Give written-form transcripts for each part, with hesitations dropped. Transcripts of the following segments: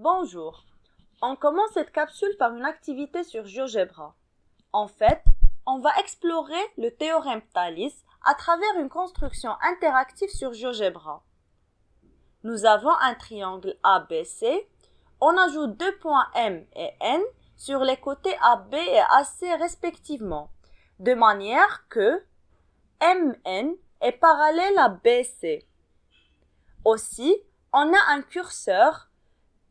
Bonjour, on commence cette capsule par une activité sur GeoGebra. En fait, on va explorer le théorème Thalys à travers une construction interactive sur GeoGebra. Nous avons un triangle ABC, on ajoute deux points M et N sur les côtés AB et AC respectivement, de manière que MN est parallèle à BC. Aussi, on a un curseur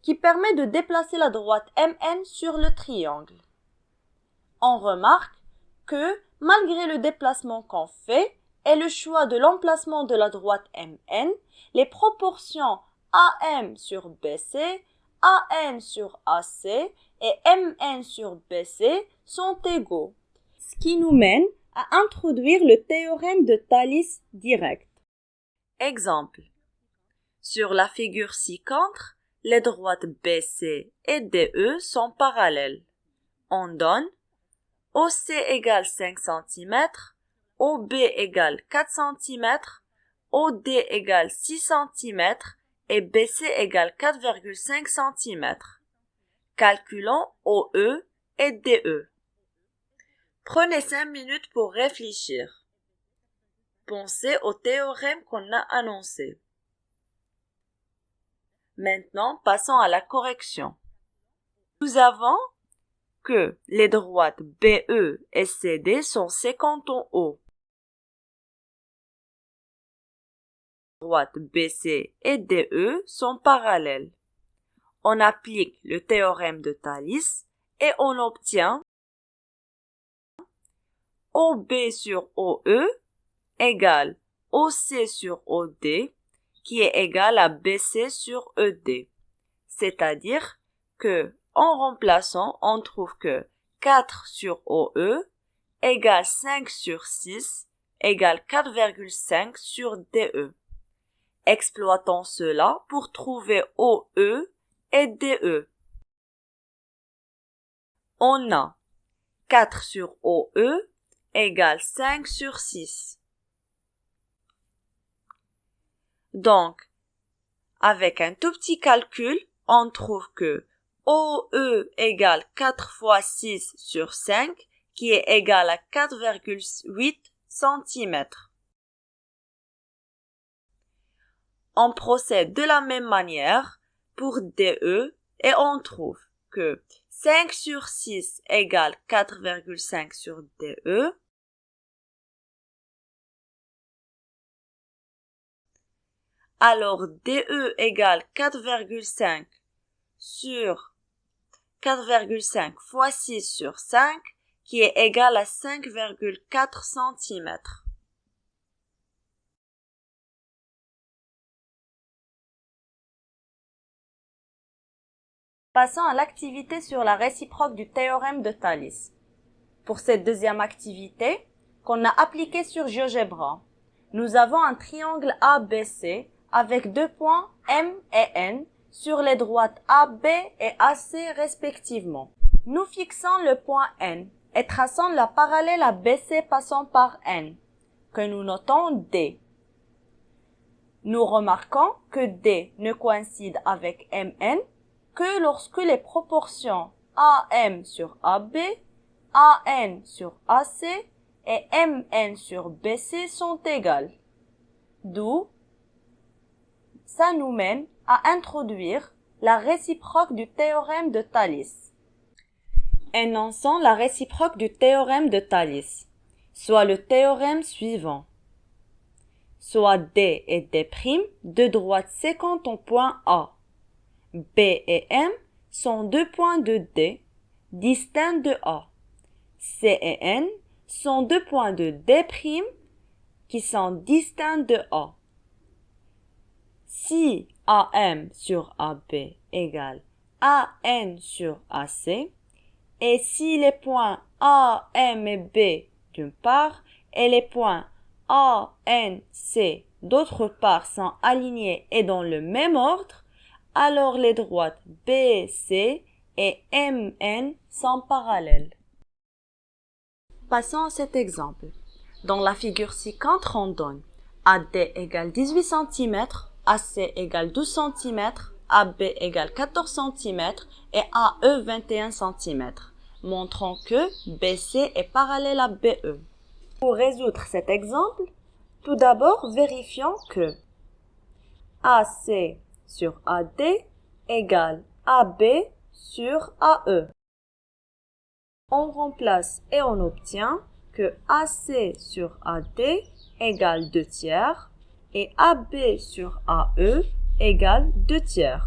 qui permet de déplacer la droite MN sur le triangle. On remarque que, malgré le déplacement qu'on fait et le choix de l'emplacement de la droite MN, les proportions AM sur BC, AN sur AC et MN sur BC sont égaux, ce qui nous mène à introduire le théorème de Thalys direct. Exemple. Sur la figure ci-contre, les droites BC et DE sont parallèles. On donne OC égale 5 cm, OB égale 4 cm, OD égale 6 cm et BC égale 4,5 cm. Calculons OE et DE. Prenez 5 minutes pour réfléchir. Pensez au théorème qu'on a annoncé. Maintenant, passons à la correction. Nous avons que les droites BE et CD sont sécantes en haut. Les droites BC et DE sont parallèles. On applique le théorème de Thalys et on obtient OB sur OE égale OC sur OD qui est égal à BC sur ED. C'est-à-dire que, en remplaçant, on trouve que 4 sur OE égale 5 sur 6 égale 4,5 sur DE. Exploitons cela pour trouver OE et DE. On a 4 sur OE égale 5 sur 6. Donc, avec un tout petit calcul, on trouve que OE égale 4 fois 6 sur 5, qui est égal à 4,8 cm. On procède de la même manière pour DE et on trouve que 5 sur 6 égale 4,5 sur DE. Alors, DE égale 4,5 sur 4,5 fois 6 sur 5, qui est égal à 5,4 cm. Passons à l'activité sur la réciproque du théorème de Thalys. Pour cette deuxième activité, qu'on a appliquée sur GeoGebra, nous avons un triangle ABC avec deux points M et N sur les droites AB et AC respectivement. Nous fixons le point N et traçons la parallèle à BC passant par N, que nous notons D. Nous remarquons que D ne coïncide avec MN que lorsque les proportions AM sur AB, AN sur AC et MN sur BC sont égales. D'où ça nous mène à introduire la réciproque du théorème de Thalys. Énonçons la réciproque du théorème de Thalys, soit le théorème suivant. Soit D et D', deux droites sécantes en point A. B et M sont deux points de D, distincts de A. C et N sont deux points de D', qui sont distincts de A. Si AM sur AB égale AN sur AC, et si les points A, M et B d'une part et les points A, N, C d'autre part sont alignés et dans le même ordre, alors les droites B, C et MN sont parallèles. Passons à cet exemple. Dans la figure ci-contre, on donne AD égale 18 cm, AC égale 12 cm, AB égale 14 cm et AE 21 cm, montrant que BC est parallèle à BE. Pour résoudre cet exemple, tout d'abord vérifions que AC sur AD égale AB sur AE. On remplace et on obtient que AC sur AD égale 2 tiers et AB sur AE égale 2 tiers.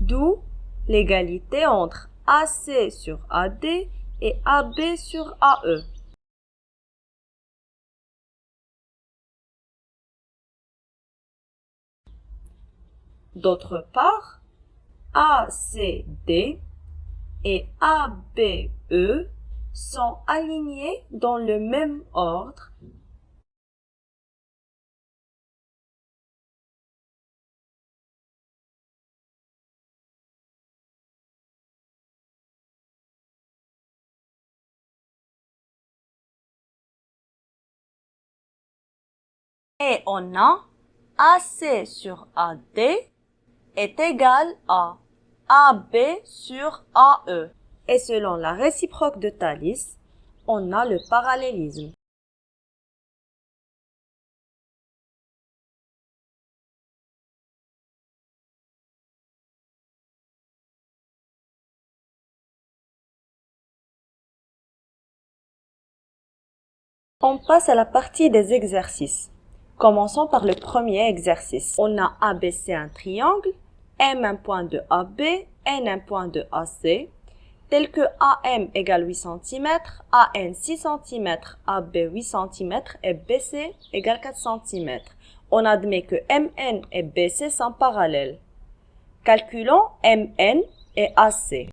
D'où l'égalité entre AC sur AD et AB sur AE. D'autre part, ACD et ABE sont alignés dans le même ordre et on a AC sur AD est égal à AB sur AE. Et selon la réciproque de Thalys, on a le parallélisme. On passe à la partie des exercices. Commençons par le premier exercice. On a ABC un triangle, M un point de AB, N un point de AC, tel que AM égale 8 cm, AN 6 cm, AB 8 cm et BC égale 4 cm. On admet que MN et BC sont parallèles. Calculons MN et AC.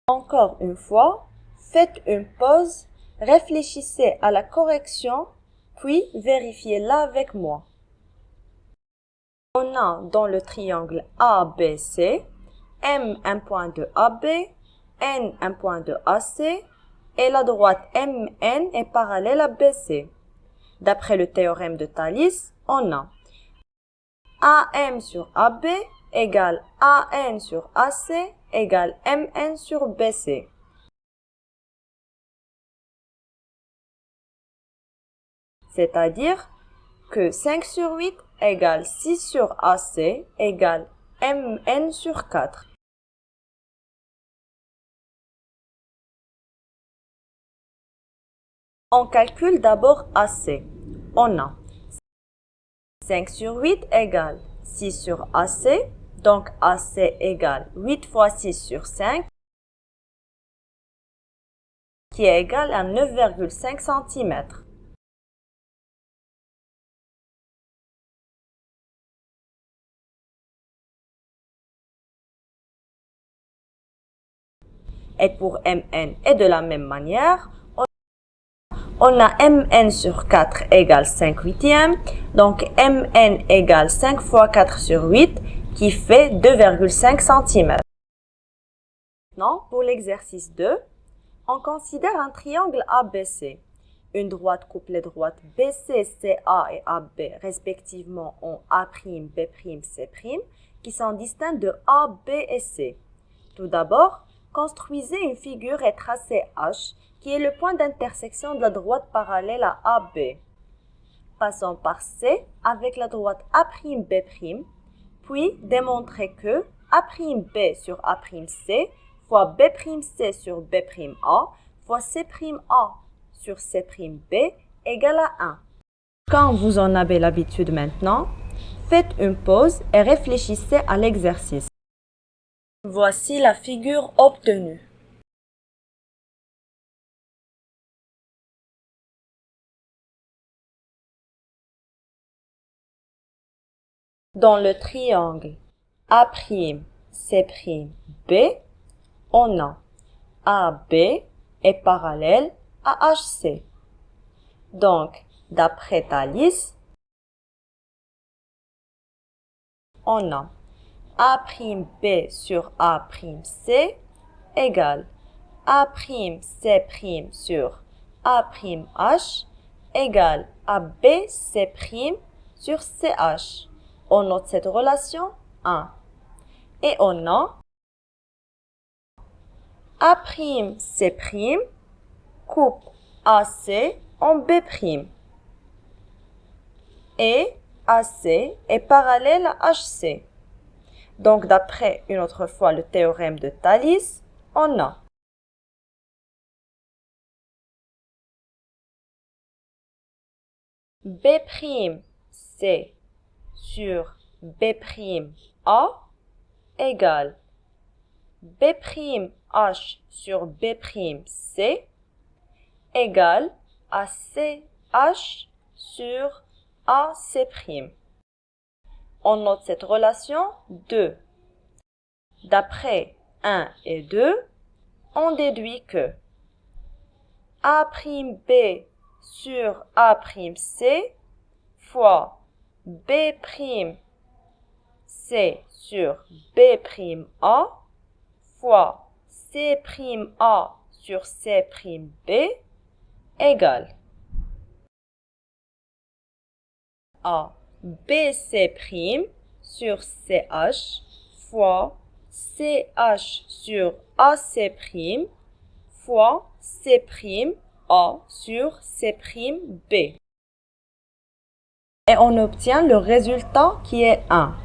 Encore une fois, faites une pause, réfléchissez à la correction, puis vérifiez-la avec moi. On a dans le triangle ABC, M un point de AB, N un point de AC, et la droite MN est parallèle à BC. D'après le théorème de Thalys, on a AM sur AB égale AN sur AC égale MN sur BC. C'est-à-dire que 5 sur 8 égale 6 sur AC égale MN sur 4. On calcule d'abord AC. On a 5 sur 8 égale 6 sur AC, donc AC égale 8 fois 6 sur 5, qui est égal à 9,5 cm. Et pour MN, et de la même manière, on a MN sur 4 égale 5 huitièmes, donc MN égale 5 fois 4 sur 8, qui fait 2,5 cm. Maintenant, pour l'exercice 2, on considère un triangle ABC. Une droite coupe les droites BC, CA et AB respectivement en A', B', C', qui sont distinctes de A, B et C. Tout d'abord, construisez une figure et tracez H, qui est le point d'intersection de la droite parallèle à AB. Passons par C avec la droite A'B', puis démontrez que A'B sur A'C fois B'C sur B'A fois C'A sur C'B égale à 1. Quand vous en avez l'habitude maintenant, faites une pause et réfléchissez à l'exercice. Voici la figure obtenue. Dans le triangle A'C', B, on a AB est parallèle à HC. Donc, d'après Thalys, on a A'B sur A'C égale A'C' sur A'H égale à BC' sur CH. On note cette relation 1. Et on a A'C' coupe AC en B'. Et AC est parallèle à HC. Donc, d'après une autre fois le théorème de Thalès, on a B'C sur B'A égale B'H sur B'C égale à CH sur AC'. On note cette relation 2. D'après 1 et 2, on déduit que A'B sur A'C fois B'C sur B'A fois C'A sur C'B égale à BC' sur CH fois CH sur AC' fois C'A sur C'B. Et on obtient le résultat qui est 1.